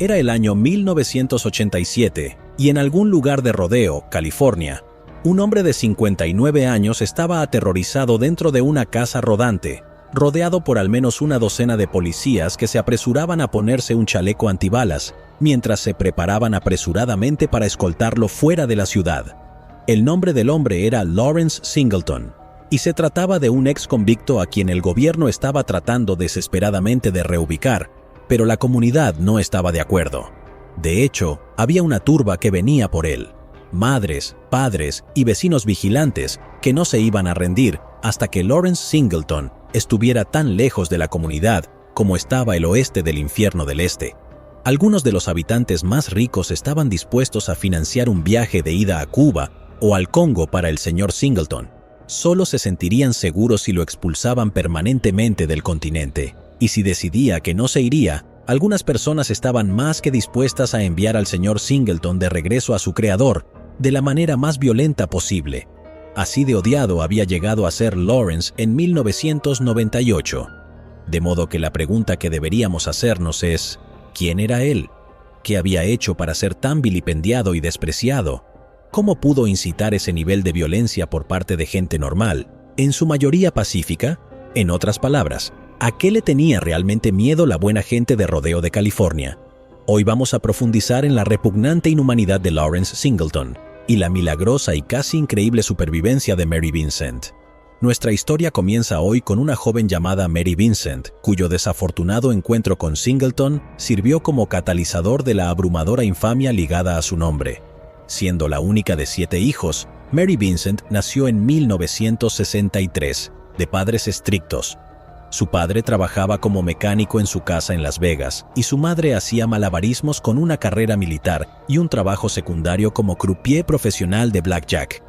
Era el año 1987 y en algún lugar de Rodeo, California, un hombre de 59 años estaba aterrorizado dentro de una casa rodante, rodeado por al menos una docena de policías que se apresuraban a ponerse un chaleco antibalas, mientras se preparaban apresuradamente para escoltarlo fuera de la ciudad. El nombre del hombre era Lawrence Singleton, y se trataba de un ex convicto a quien el gobierno estaba tratando desesperadamente de reubicar, pero la comunidad no estaba de acuerdo. De hecho, había una turba que venía por él. Madres, padres y vecinos vigilantes que no se iban a rendir hasta que Lawrence Singleton estuviera tan lejos de la comunidad como estaba el oeste del infierno del este. Algunos de los habitantes más ricos estaban dispuestos a financiar un viaje de ida a Cuba o al Congo para el señor Singleton. Solo se sentirían seguros si lo expulsaban permanentemente del continente. Y si decidía que no se iría, algunas personas estaban más que dispuestas a enviar al señor Singleton de regreso a su creador de la manera más violenta posible. Así de odiado había llegado a ser Lawrence en 1998. De modo que la pregunta que deberíamos hacernos es, ¿quién era él? ¿Qué había hecho para ser tan vilipendiado y despreciado? ¿Cómo pudo incitar ese nivel de violencia por parte de gente normal, en su mayoría pacífica? En otras palabras, ¿a qué le tenía realmente miedo la buena gente de Rodeo de California? Hoy vamos a profundizar en la repugnante inhumanidad de Lawrence Singleton y la milagrosa y casi increíble supervivencia de Mary Vincent. Nuestra historia comienza hoy con una joven llamada Mary Vincent, cuyo desafortunado encuentro con Singleton sirvió como catalizador de la abrumadora infamia ligada a su nombre. Siendo la única de 7 hijos, Mary Vincent nació en 1963, de padres estrictos. Su padre trabajaba como mecánico en su casa en Las Vegas y su madre hacía malabarismos con una carrera militar y un trabajo secundario como croupier profesional de blackjack.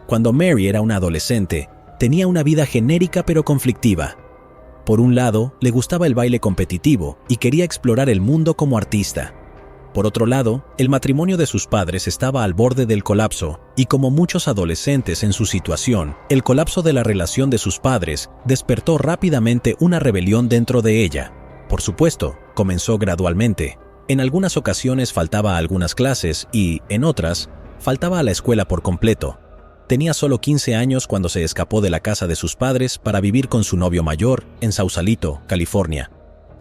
Cuando Mary era una adolescente, tenía una vida genérica pero conflictiva. Por un lado, le gustaba el baile competitivo y quería explorar el mundo como artista. Por otro lado, el matrimonio de sus padres estaba al borde del colapso, y como muchos adolescentes en su situación, el colapso de la relación de sus padres despertó rápidamente una rebelión dentro de ella. Por supuesto, comenzó gradualmente. En algunas ocasiones faltaba a algunas clases y, en otras, faltaba a la escuela por completo. Tenía solo 15 años cuando se escapó de la casa de sus padres para vivir con su novio mayor en Sausalito, California.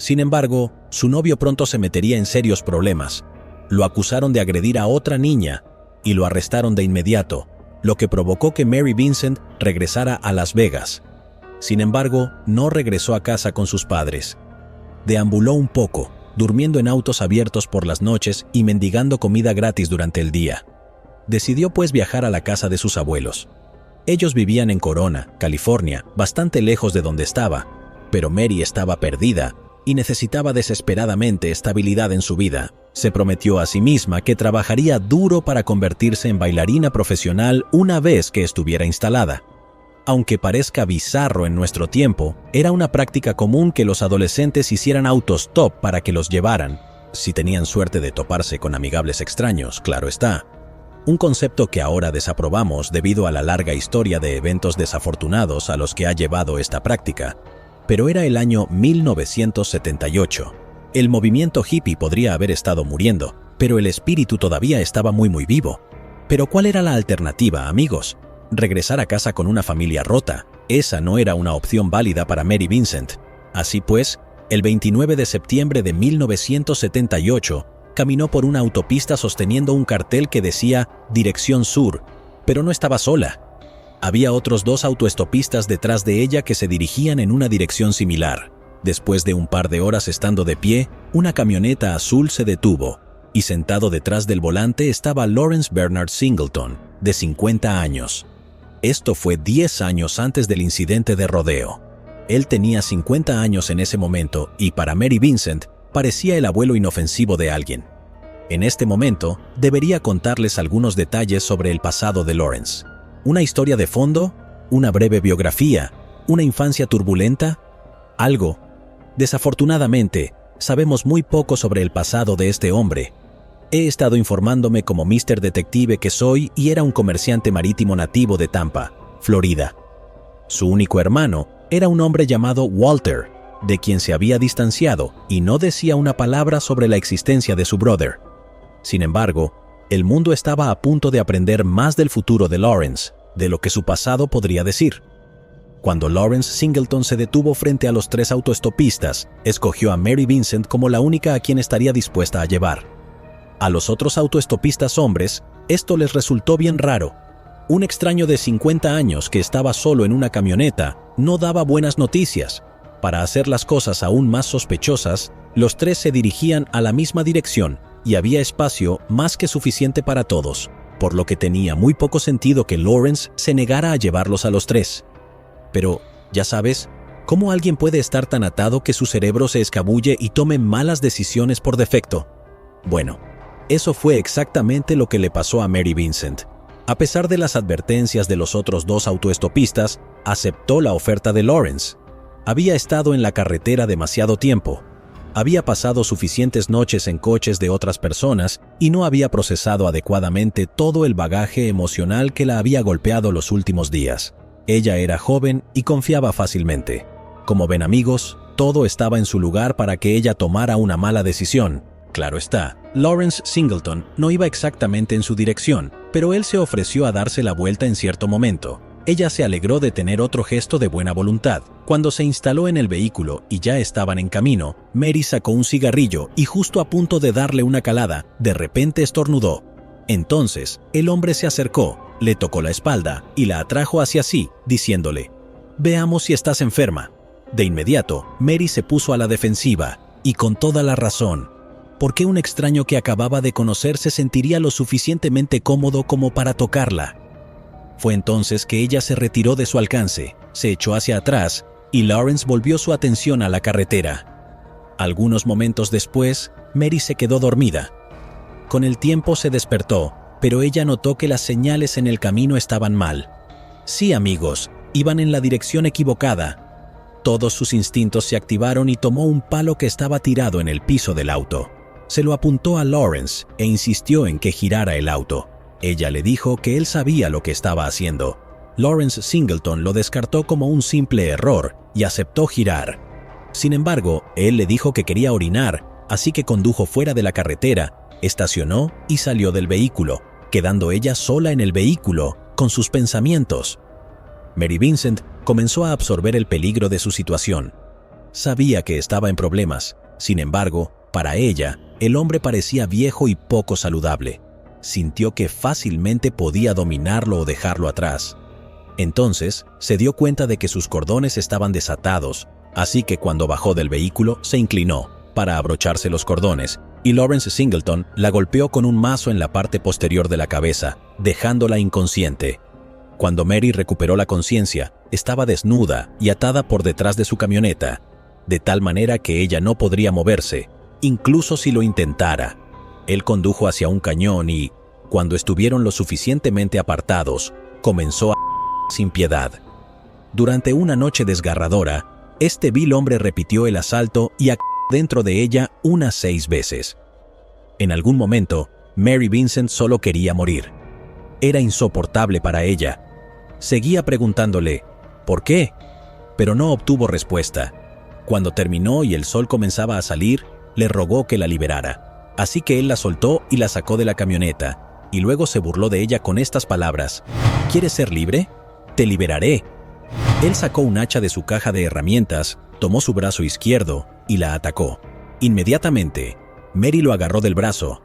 Sin embargo, su novio pronto se metería en serios problemas. Lo acusaron de agredir a otra niña y lo arrestaron de inmediato, lo que provocó que Mary Vincent regresara a Las Vegas. Sin embargo, no regresó a casa con sus padres. Deambuló un poco, durmiendo en autos abiertos por las noches y mendigando comida gratis durante el día. Decidió pues viajar a la casa de sus abuelos. Ellos vivían en Corona, California, bastante lejos de donde estaba, pero Mary estaba perdida y necesitaba desesperadamente estabilidad en su vida. Se prometió a sí misma que trabajaría duro para convertirse en bailarina profesional una vez que estuviera instalada. Aunque parezca bizarro en nuestro tiempo, era una práctica común que los adolescentes hicieran autos top para que los llevaran, si tenían suerte de toparse con amigables extraños, claro está. Un concepto que ahora desaprobamos debido a la larga historia de eventos desafortunados a los que ha llevado esta práctica. Pero era el año 1978. El movimiento hippie podría haber estado muriendo, pero el espíritu todavía estaba muy vivo. Pero ¿cuál era la alternativa, amigos? Regresar a casa con una familia rota. Esa no era una opción válida para Mary Vincent. Así pues, el 29 de septiembre de 1978, caminó por una autopista sosteniendo un cartel que decía Dirección Sur, pero no estaba sola. Había otros 2 autoestopistas detrás de ella que se dirigían en una dirección similar. Después de un par de horas estando de pie, una camioneta azul se detuvo, y sentado detrás del volante estaba Lawrence Bernard Singleton, de 50 años. Esto fue 10 años antes del incidente de Rodeo. Él tenía 50 años en ese momento y para Mary Vincent parecía el abuelo inofensivo de alguien. En este momento, debería contarles algunos detalles sobre el pasado de Lawrence. ¿Una historia de fondo? ¿Una breve biografía? ¿Una infancia turbulenta? Algo. Desafortunadamente, sabemos muy poco sobre el pasado de este hombre. He estado informándome como Mr. Detective que soy y era un comerciante marítimo nativo de Tampa, Florida. Su único hermano era un hombre llamado Walter, de quien se había distanciado y no decía una palabra sobre la existencia de su brother. Sin embargo, el mundo estaba a punto de aprender más del futuro de Lawrence, de lo que su pasado podría decir. Cuando Lawrence Singleton se detuvo frente a los 3 autoestopistas, escogió a Mary Vincent como la única a quien estaría dispuesta a llevar. A los otros autoestopistas hombres, esto les resultó bien raro. Un extraño de 50 años que estaba solo en una camioneta no daba buenas noticias. Para hacer las cosas aún más sospechosas, los 3 se dirigían a la misma dirección y había espacio más que suficiente para todos, por lo que tenía muy poco sentido que Lawrence se negara a llevarlos a los 3. Pero, ya sabes, ¿cómo alguien puede estar tan atado que su cerebro se escabulle y tome malas decisiones por defecto? Bueno, eso fue exactamente lo que le pasó a Mary Vincent. A pesar de las advertencias de los otros 2 autoestopistas, aceptó la oferta de Lawrence. Había estado en la carretera demasiado tiempo. Había pasado suficientes noches en coches de otras personas y no había procesado adecuadamente todo el bagaje emocional que la había golpeado los últimos días. Ella era joven y confiaba fácilmente. Como ven amigos, todo estaba en su lugar para que ella tomara una mala decisión. Claro está, Lawrence Singleton no iba exactamente en su dirección, pero él se ofreció a darse la vuelta en cierto momento. Ella se alegró de tener otro gesto de buena voluntad. Cuando se instaló en el vehículo y ya estaban en camino, Mary sacó un cigarrillo y justo a punto de darle una calada, de repente estornudó. Entonces, el hombre se acercó, le tocó la espalda y la atrajo hacia sí, diciéndole: «Veamos si estás enferma». De inmediato, Mary se puso a la defensiva, y con toda la razón. ¿Por qué un extraño que acababa de conocer se sentiría lo suficientemente cómodo como para tocarla? Fue entonces que ella se retiró de su alcance, se echó hacia atrás, y Lawrence volvió su atención a la carretera. Algunos momentos después, Mary se quedó dormida. Con el tiempo se despertó, pero ella notó que las señales en el camino estaban mal. Sí, amigos, iban en la dirección equivocada. Todos sus instintos se activaron y tomó un palo que estaba tirado en el piso del auto. Se lo apuntó a Lawrence e insistió en que girara el auto. Ella le dijo que él sabía lo que estaba haciendo. Lawrence Singleton lo descartó como un simple error y aceptó girar. Sin embargo, él le dijo que quería orinar, así que condujo fuera de la carretera, estacionó y salió del vehículo, quedando ella sola en el vehículo, con sus pensamientos. Mary Vincent comenzó a absorber el peligro de su situación. Sabía que estaba en problemas. Sin embargo, para ella, el hombre parecía viejo y poco saludable. Sintió que fácilmente podía dominarlo o dejarlo atrás. Entonces, se dio cuenta de que sus cordones estaban desatados, así que cuando bajó del vehículo, se inclinó para abrocharse los cordones, y Lawrence Singleton la golpeó con un mazo en la parte posterior de la cabeza, dejándola inconsciente. Cuando Mary recuperó la conciencia, estaba desnuda y atada por detrás de su camioneta, de tal manera que ella no podría moverse, incluso si lo intentara. Él condujo hacia un cañón y, cuando estuvieron lo suficientemente apartados, comenzó a sin piedad. Durante una noche desgarradora, este vil hombre repitió el asalto y dentro de ella unas 6 veces. En algún momento, Mary Vincent solo quería morir. Era insoportable para ella. Seguía preguntándole, ¿por qué? Pero no obtuvo respuesta. Cuando terminó y el sol comenzaba a salir, le rogó que la liberara. Así que él la soltó y la sacó de la camioneta, y luego se burló de ella con estas palabras: ¿quieres ser libre? Te liberaré. Él sacó un hacha de su caja de herramientas, tomó su brazo izquierdo y la atacó. Inmediatamente, Mary lo agarró del brazo.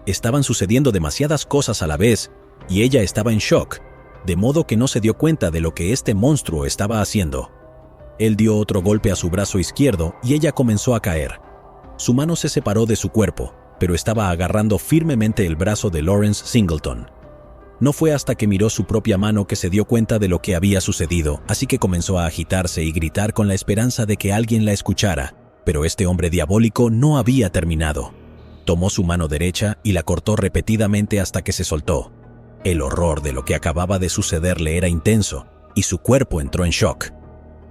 Estaban sucediendo demasiadas cosas a la vez, y ella estaba en shock, de modo que no se dio cuenta de lo que este monstruo estaba haciendo. Él dio otro golpe a su brazo izquierdo y ella comenzó a caer. Su mano se separó de su cuerpo, pero estaba agarrando firmemente el brazo de Lawrence Singleton. No fue hasta que miró su propia mano que se dio cuenta de lo que había sucedido, así que comenzó a agitarse y gritar con la esperanza de que alguien la escuchara, pero este hombre diabólico no había terminado. Tomó su mano derecha y la cortó repetidamente hasta que se soltó. El horror de lo que acababa de sucederle era intenso, y su cuerpo entró en shock.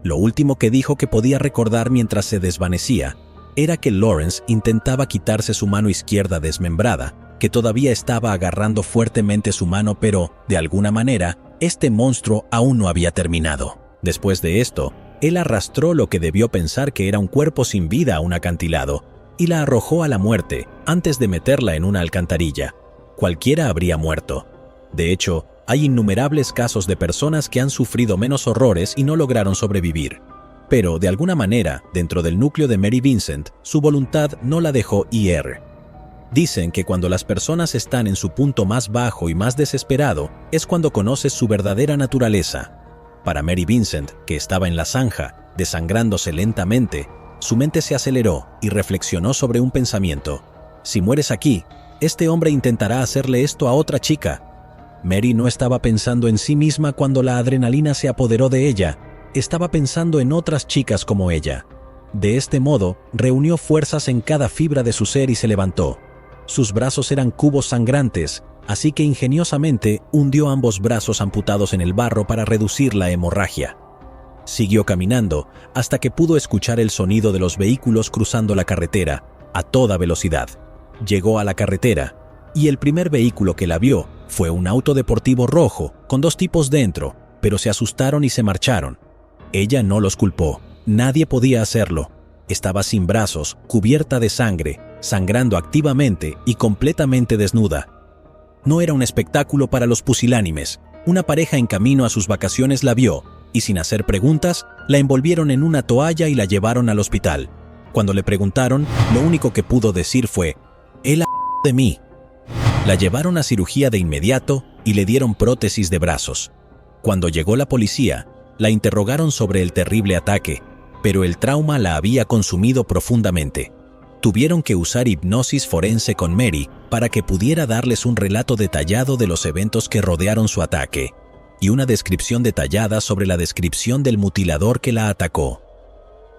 Lo último que dijo que podía recordar mientras se desvanecía era que Lawrence intentaba quitarse su mano izquierda desmembrada, que todavía estaba agarrando fuertemente su mano, pero, de alguna manera, este monstruo aún no había terminado. Después de esto, Él arrastró lo que debió pensar que era un cuerpo sin vida a un acantilado y la arrojó a la muerte antes de meterla en una alcantarilla. Cualquiera habría muerto. De hecho, hay innumerables casos de personas que han sufrido menos horrores y no lograron sobrevivir. Pero, de alguna manera, dentro del núcleo de Mary Vincent, su voluntad no la dejó ir. Dicen que cuando las personas están en su punto más bajo y más desesperado, es cuando conoces su verdadera naturaleza. Para Mary Vincent, que estaba en la zanja, desangrándose lentamente, su mente se aceleró y reflexionó sobre un pensamiento. Si mueres aquí, este hombre intentará hacerle esto a otra chica. Mary no estaba pensando en sí misma cuando la adrenalina se apoderó de ella. Estaba pensando en otras chicas como ella. De este modo, reunió fuerzas en cada fibra de su ser y se levantó. Sus brazos eran cubos sangrantes, así que ingeniosamente hundió ambos brazos amputados en el barro para reducir la hemorragia. Siguió caminando hasta que pudo escuchar el sonido de los vehículos cruzando la carretera a toda velocidad. Llegó a la carretera y el primer vehículo que la vio fue un auto deportivo rojo con 2 tipos dentro, pero se asustaron y se marcharon. Ella no los culpó. Nadie podía hacerlo. Estaba sin brazos, cubierta de sangre, sangrando activamente y completamente desnuda. No era un espectáculo para los pusilánimes. Una pareja en camino a sus vacaciones la vio y, sin hacer preguntas, la envolvieron en una toalla y la llevaron al hospital. Cuando le preguntaron, lo único que pudo decir fue: «Él de mí». La llevaron a cirugía de inmediato y le dieron prótesis de brazos. Cuando llegó la policía, la interrogaron sobre el terrible ataque, pero el trauma la había consumido profundamente. Tuvieron que usar hipnosis forense con Mary para que pudiera darles un relato detallado de los eventos que rodearon su ataque y una descripción detallada sobre la descripción del mutilador que la atacó.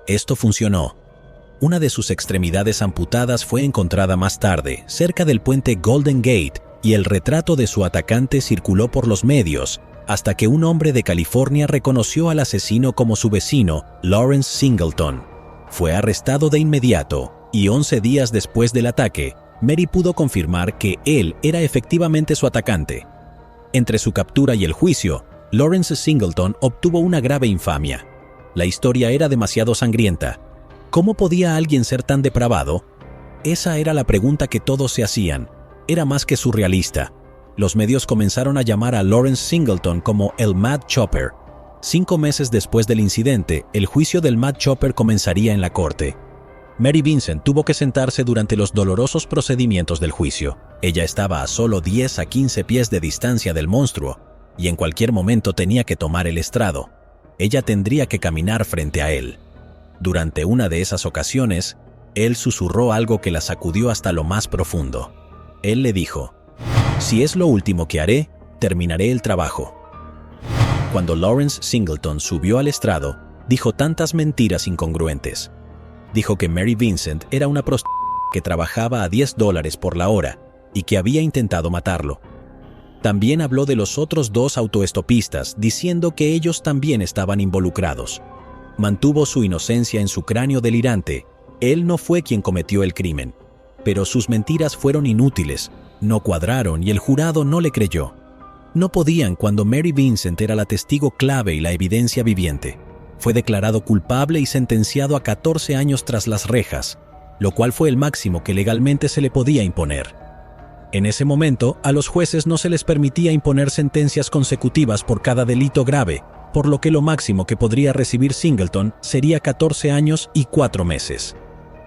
Esto funcionó. Una de sus extremidades amputadas fue encontrada más tarde, cerca del puente Golden Gate, y el retrato de su atacante circuló por los medios, hasta que un hombre de California reconoció al asesino como su vecino, Lawrence Singleton. Fue arrestado de inmediato, y 11 días después del ataque, Mary pudo confirmar que él era efectivamente su atacante. Entre su captura y el juicio, Lawrence Singleton obtuvo una grave infamia. La historia era demasiado sangrienta. ¿Cómo podía alguien ser tan depravado? Esa era la pregunta que todos se hacían. Era más que surrealista. Los medios comenzaron a llamar a Lawrence Singleton como el Mad Chopper. 5 meses después del incidente, el juicio del Mad Chopper comenzaría en la corte. Mary Vincent tuvo que sentarse durante los dolorosos procedimientos del juicio. Ella estaba a solo 10 a 15 pies de distancia del monstruo, y en cualquier momento tenía que tomar el estrado. Ella tendría que caminar frente a él. Durante una de esas ocasiones, él susurró algo que la sacudió hasta lo más profundo. Él le dijo: «Si es lo último que haré, terminaré el trabajo». Cuando Lawrence Singleton subió al estrado, dijo tantas mentiras incongruentes. Dijo que Mary Vincent era una prostituta que trabajaba a $10 por la hora y que había intentado matarlo. También habló de los otros 2 autoestopistas, diciendo que ellos también estaban involucrados. Mantuvo su inocencia en su cráneo delirante. Él no fue quien cometió el crimen. Pero sus mentiras fueron inútiles, no cuadraron y el jurado no le creyó. No podían cuando Mary Vincent era la testigo clave y la evidencia viviente. Fue declarado culpable y sentenciado a 14 años tras las rejas, lo cual fue el máximo que legalmente se le podía imponer. En ese momento, a los jueces no se les permitía imponer sentencias consecutivas por cada delito grave, por lo que lo máximo que podría recibir Singleton sería 14 años y 4 meses.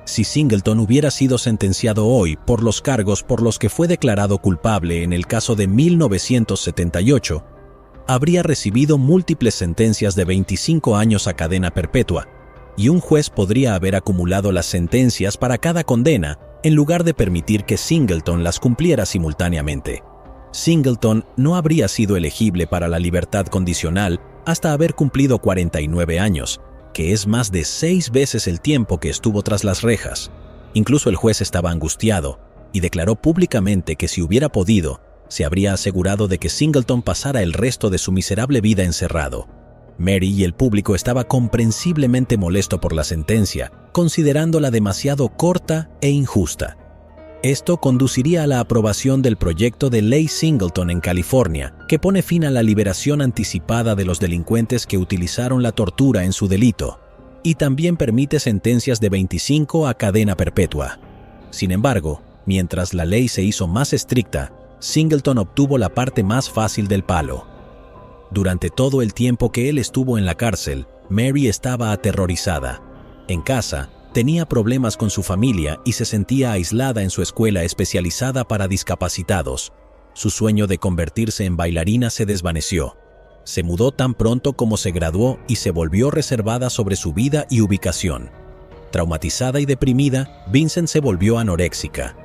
Si Singleton hubiera sido sentenciado hoy por los cargos por los que fue declarado culpable en el caso de 1978, habría recibido múltiples sentencias de 25 años a cadena perpetua, y un juez podría haber acumulado las sentencias para cada condena en lugar de permitir que Singleton las cumpliera simultáneamente. Singleton no habría sido elegible para la libertad condicional hasta haber cumplido 49 años, que es más de 6 veces el tiempo que estuvo tras las rejas. Incluso el juez estaba angustiado y declaró públicamente que si hubiera podido, se habría asegurado de que Singleton pasara el resto de su miserable vida encerrado. Mary y el público estaba comprensiblemente molesto por la sentencia, considerándola demasiado corta e injusta. Esto conduciría a la aprobación del proyecto de ley Singleton en California, que pone fin a la liberación anticipada de los delincuentes que utilizaron la tortura en su delito, y también permite sentencias de 25 a cadena perpetua. Sin embargo, mientras la ley se hizo más estricta, Singleton obtuvo la parte más fácil del palo. Durante todo el tiempo que él estuvo en la cárcel, Mary estaba aterrorizada. En casa, tenía problemas con su familia y se sentía aislada en su escuela especializada para discapacitados. Su sueño de convertirse en bailarina se desvaneció. Se mudó tan pronto como se graduó y se volvió reservada sobre su vida y ubicación. Traumatizada y deprimida, Vincent se volvió anoréxica.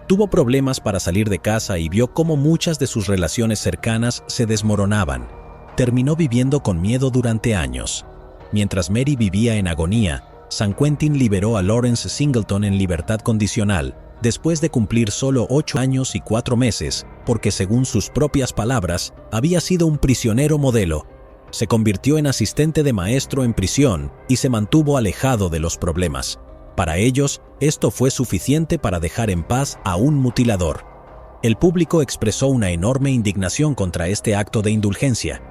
Tuvo problemas para salir de casa y vio cómo muchas de sus relaciones cercanas se desmoronaban. Terminó viviendo con miedo durante años. Mientras Mary vivía en agonía, San Quentin liberó a Lawrence Singleton en libertad condicional, después de cumplir solo 8 años y 4 meses, porque según sus propias palabras, había sido un prisionero modelo. Se convirtió en asistente de maestro en prisión y se mantuvo alejado de los problemas. Para ellos, esto fue suficiente para dejar en paz a un mutilador. El público expresó una enorme indignación contra este acto de indulgencia.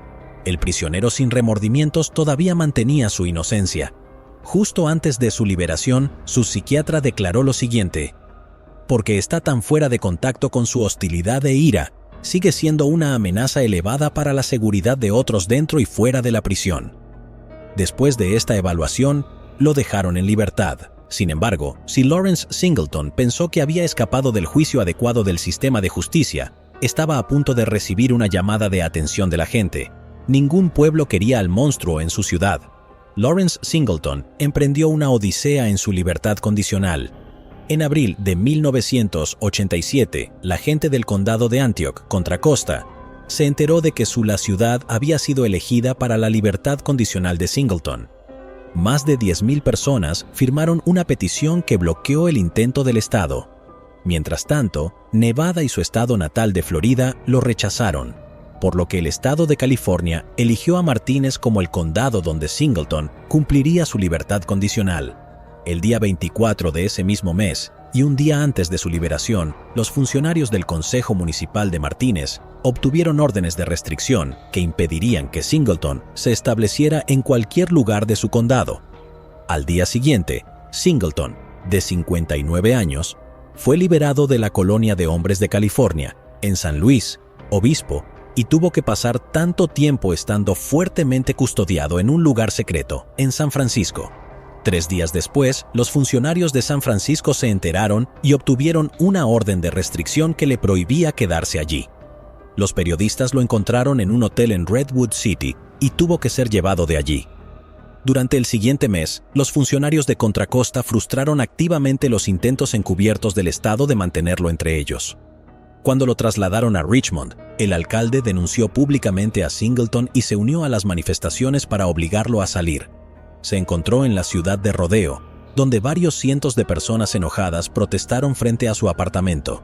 El prisionero sin remordimientos todavía mantenía su inocencia. Justo antes de su liberación, su psiquiatra declaró lo siguiente: porque está tan fuera de contacto con su hostilidad e ira, sigue siendo una amenaza elevada para la seguridad de otros dentro y fuera de la prisión. Después de esta evaluación, lo dejaron en libertad. Sin embargo, si Lawrence Singleton pensó que había escapado del juicio adecuado del sistema de justicia, estaba a punto de recibir una llamada de atención de la gente. Ningún pueblo quería al monstruo en su ciudad. Lawrence Singleton emprendió una odisea en su libertad condicional. En abril de 1987, la gente del condado de Antioch, Contra Costa, se enteró de que la ciudad había sido elegida para la libertad condicional de Singleton. Más de 10,000 personas firmaron una petición que bloqueó el intento del estado. Mientras tanto, Nevada y su estado natal de Florida lo rechazaron, por lo que el estado de California eligió a Martínez como el condado donde Singleton cumpliría su libertad condicional. El día 24 de ese mismo mes, y un día antes de su liberación, los funcionarios del Consejo Municipal de Martínez obtuvieron órdenes de restricción que impedirían que Singleton se estableciera en cualquier lugar de su condado. Al día siguiente, Singleton, de 59 años, fue liberado de la colonia de hombres de California, en San Luis Obispo, y tuvo que pasar tanto tiempo estando fuertemente custodiado en un lugar secreto, en San Francisco. 3 días después, los funcionarios de San Francisco se enteraron y obtuvieron una orden de restricción que le prohibía quedarse allí. Los periodistas lo encontraron en un hotel en Redwood City y tuvo que ser llevado de allí. Durante el siguiente mes, los funcionarios de Contra Costa frustraron activamente los intentos encubiertos del Estado de mantenerlo entre ellos. Cuando lo trasladaron a Richmond, el alcalde denunció públicamente a Singleton y se unió a las manifestaciones para obligarlo a salir. Se encontró en la ciudad de Rodeo, donde varios cientos de personas enojadas protestaron frente a su apartamento.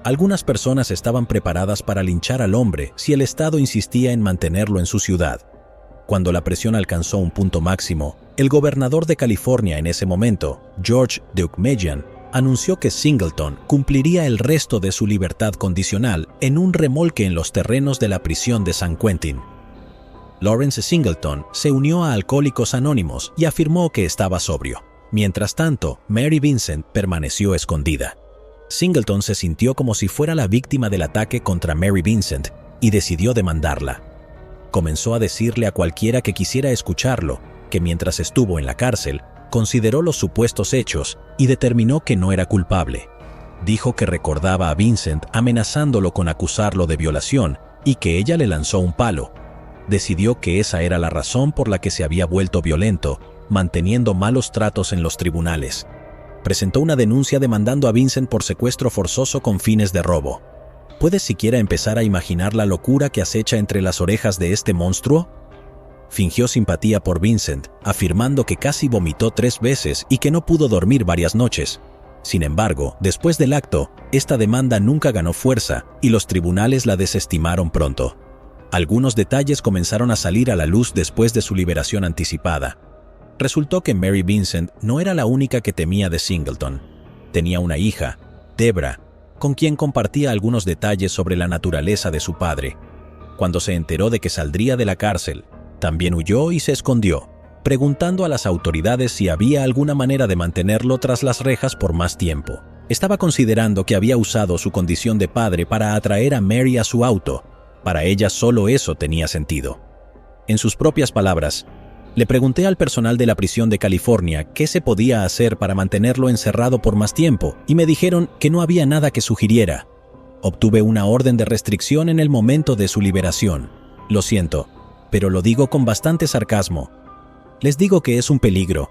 Algunas personas estaban preparadas para linchar al hombre si el Estado insistía en mantenerlo en su ciudad. Cuando la presión alcanzó un punto máximo, el gobernador de California en ese momento, George Deukmejian, anunció que Singleton cumpliría el resto de su libertad condicional en un remolque en los terrenos de la prisión de San Quentin. Lawrence Singleton se unió a Alcohólicos Anónimos y afirmó que estaba sobrio. Mientras tanto, Mary Vincent permaneció escondida. Singleton se sintió como si fuera la víctima del ataque contra Mary Vincent y decidió demandarla. Comenzó a decirle a cualquiera que quisiera escucharlo que mientras estuvo en la cárcel, consideró los supuestos hechos y determinó que no era culpable. Dijo que recordaba a Vincent amenazándolo con acusarlo de violación y que ella le lanzó un palo. Decidió que esa era la razón por la que se había vuelto violento, manteniendo malos tratos en los tribunales. Presentó una denuncia demandando a Vincent por secuestro forzoso con fines de robo. ¿Puedes siquiera empezar a imaginar la locura que acecha entre las orejas de este monstruo? Fingió simpatía por Vincent, afirmando que casi vomitó 3 veces y que no pudo dormir varias noches. Sin embargo, después del acto, esta demanda nunca ganó fuerza y los tribunales la desestimaron pronto. Algunos detalles comenzaron a salir a la luz después de su liberación anticipada. Resultó que Mary Vincent no era la única que temía de Singleton. Tenía una hija, Debra, con quien compartía algunos detalles sobre la naturaleza de su padre. Cuando se enteró de que saldría de la cárcel, también huyó y se escondió, preguntando a las autoridades si había alguna manera de mantenerlo tras las rejas por más tiempo. Estaba considerando que había usado su condición de padre para atraer a Mary a su auto. Para ella solo eso tenía sentido. En sus propias palabras, le pregunté al personal de la prisión de California qué se podía hacer para mantenerlo encerrado por más tiempo y me dijeron que no había nada que sugiriera. Obtuve una orden de restricción en el momento de su liberación. Lo siento, pero lo digo con bastante sarcasmo. Les digo que es un peligro.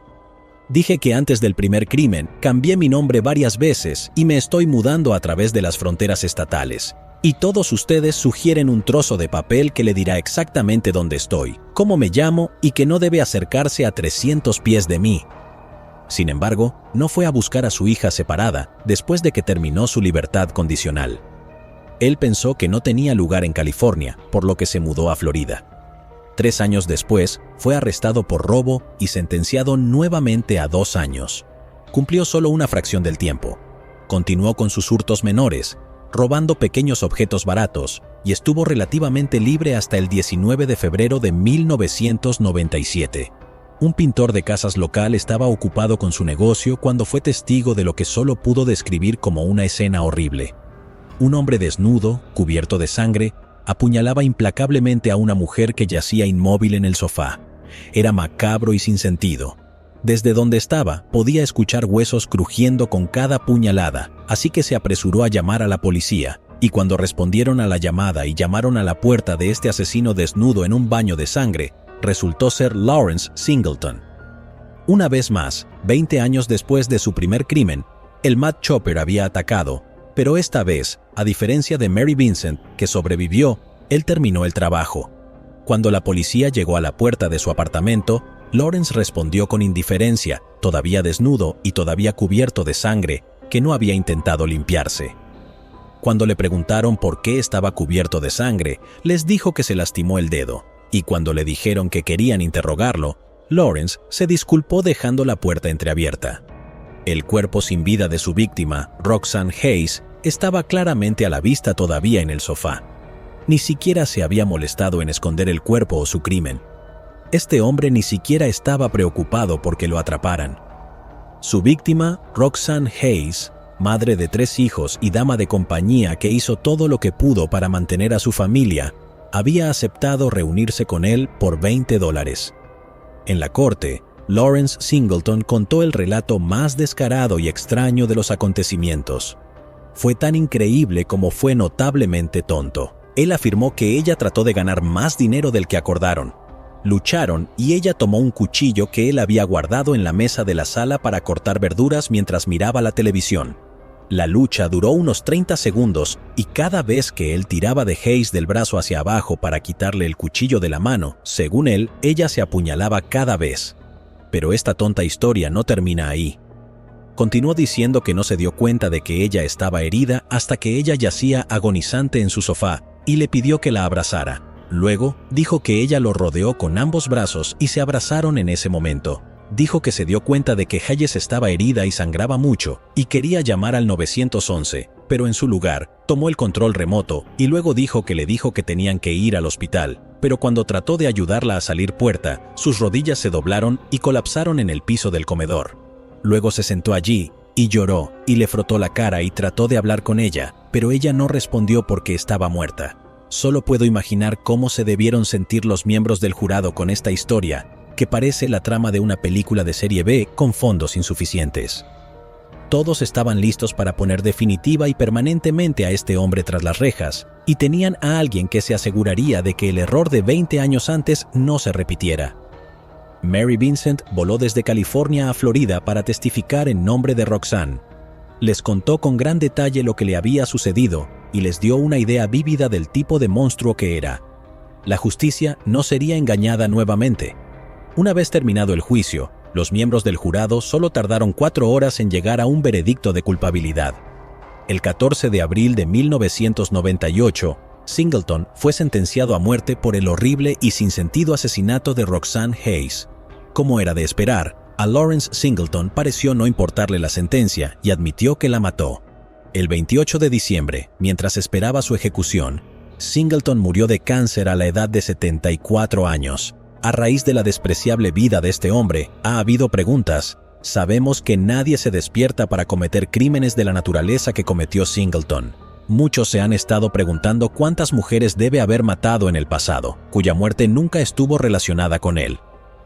Dije que antes del primer crimen cambié mi nombre varias veces y me estoy mudando a través de las fronteras estatales. Y todos ustedes sugieren un trozo de papel que le dirá exactamente dónde estoy, cómo me llamo y que no debe acercarse a 300 pies de mí. Sin embargo, no fue a buscar a su hija separada después de que terminó su libertad condicional. Él pensó que no tenía lugar en California, por lo que se mudó a Florida. 3 años después, fue arrestado por robo y sentenciado nuevamente a 2 años. Cumplió solo una fracción del tiempo. Continuó con sus hurtos menores, robando pequeños objetos baratos, y estuvo relativamente libre hasta el 19 de febrero de 1997. Un pintor de casas local estaba ocupado con su negocio cuando fue testigo de lo que solo pudo describir como una escena horrible. Un hombre desnudo, cubierto de sangre, apuñalaba implacablemente a una mujer que yacía inmóvil en el sofá. Era macabro y sin sentido. Desde donde estaba, podía escuchar huesos crujiendo con cada puñalada, así que se apresuró a llamar a la policía, y cuando respondieron a la llamada y llamaron a la puerta de este asesino desnudo en un baño de sangre, resultó ser Lawrence Singleton. Una vez más, 20 años después de su primer crimen, el Mad Chopper había atacado, pero esta vez, a diferencia de Mary Vincent, que sobrevivió, él terminó el trabajo. Cuando la policía llegó a la puerta de su apartamento, Lawrence respondió con indiferencia, todavía desnudo y todavía cubierto de sangre, que no había intentado limpiarse. Cuando le preguntaron por qué estaba cubierto de sangre, les dijo que se lastimó el dedo, y cuando le dijeron que querían interrogarlo, Lawrence se disculpó dejando la puerta entreabierta. El cuerpo sin vida de su víctima, Roxanne Hayes, estaba claramente a la vista todavía en el sofá. Ni siquiera se había molestado en esconder el cuerpo o su crimen. Este hombre ni siquiera estaba preocupado porque lo atraparan. Su víctima, Roxanne Hayes, madre de 3 hijos y dama de compañía que hizo todo lo que pudo para mantener a su familia, había aceptado reunirse con él por $20. En la corte, Lawrence Singleton contó el relato más descarado y extraño de los acontecimientos. Fue tan increíble como fue notablemente tonto. Él afirmó que ella trató de ganar más dinero del que acordaron. Lucharon y ella tomó un cuchillo que él había guardado en la mesa de la sala para cortar verduras mientras miraba la televisión. La lucha duró unos 30 segundos y cada vez que él tiraba de Hayes del brazo hacia abajo para quitarle el cuchillo de la mano, según él, ella se apuñalaba cada vez. Pero esta tonta historia no termina ahí. Continuó diciendo que no se dio cuenta de que ella estaba herida hasta que ella yacía agonizante en su sofá y le pidió que la abrazara. Luego, dijo que ella lo rodeó con ambos brazos y se abrazaron en ese momento. Dijo que se dio cuenta de que Hayes estaba herida y sangraba mucho y quería llamar al 911, pero en su lugar, tomó el control remoto y luego dijo que tenían que ir al hospital, pero cuando trató de ayudarla a salir puerta, sus rodillas se doblaron y colapsaron en el piso del comedor. Luego se sentó allí y lloró y le frotó la cara y trató de hablar con ella, pero ella no respondió porque estaba muerta. Solo puedo imaginar cómo se debieron sentir los miembros del jurado con esta historia, que parece la trama de una película de serie B con fondos insuficientes. Todos estaban listos para poner definitiva y permanentemente a este hombre tras las rejas, y tenían a alguien que se aseguraría de que el error de 20 años antes no se repitiera. Mary Vincent voló desde California a Florida para testificar en nombre de Roxanne. Les contó con gran detalle lo que le había sucedido y les dio una idea vívida del tipo de monstruo que era. La justicia no sería engañada nuevamente. Una vez terminado el juicio, los miembros del jurado solo tardaron 4 horas en llegar a un veredicto de culpabilidad. El 14 de abril de 1998, Singleton fue sentenciado a muerte por el horrible y sin sentido asesinato de Roxanne Hayes. Como era de esperar, a Lawrence Singleton pareció no importarle la sentencia y admitió que la mató. El 28 de diciembre, mientras esperaba su ejecución, Singleton murió de cáncer a la edad de 74 años. A raíz de la despreciable vida de este hombre, ha habido preguntas. Sabemos que nadie se despierta para cometer crímenes de la naturaleza que cometió Singleton. Muchos se han estado preguntando cuántas mujeres debe haber matado en el pasado, cuya muerte nunca estuvo relacionada con él.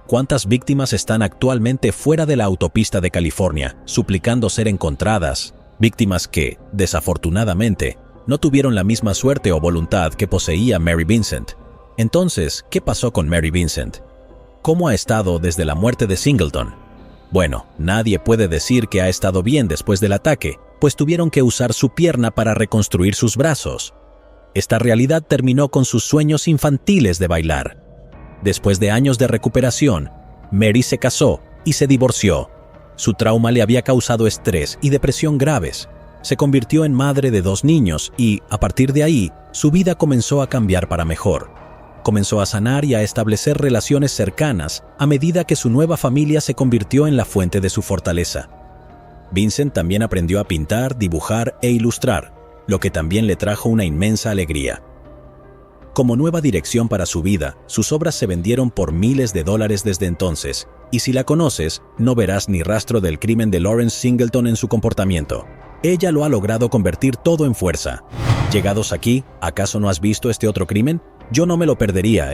¿Cuántas víctimas están actualmente fuera de la autopista de California, suplicando ser encontradas? Víctimas que, desafortunadamente, no tuvieron la misma suerte o voluntad que poseía Mary Vincent. Entonces, ¿qué pasó con Mary Vincent? ¿Cómo ha estado desde la muerte de Singleton? Bueno, nadie puede decir que ha estado bien después del ataque, pues tuvieron que usar su pierna para reconstruir sus brazos. Esta realidad terminó con sus sueños infantiles de bailar. Después de años de recuperación, Mary se casó y se divorció. Su trauma le había causado estrés y depresión graves. Se convirtió en madre de 2 niños y, a partir de ahí, su vida comenzó a cambiar para mejor. Comenzó a sanar y a establecer relaciones cercanas a medida que su nueva familia se convirtió en la fuente de su fortaleza. Vincent también aprendió a pintar, dibujar e ilustrar, lo que también le trajo una inmensa alegría. Como nueva dirección para su vida, sus obras se vendieron por miles de dólares desde entonces, y si la conoces, no verás ni rastro del crimen de Lawrence Singleton en su comportamiento. Ella lo ha logrado convertir todo en fuerza. Llegados aquí, ¿acaso no has visto este otro crimen? Yo no me lo perdería,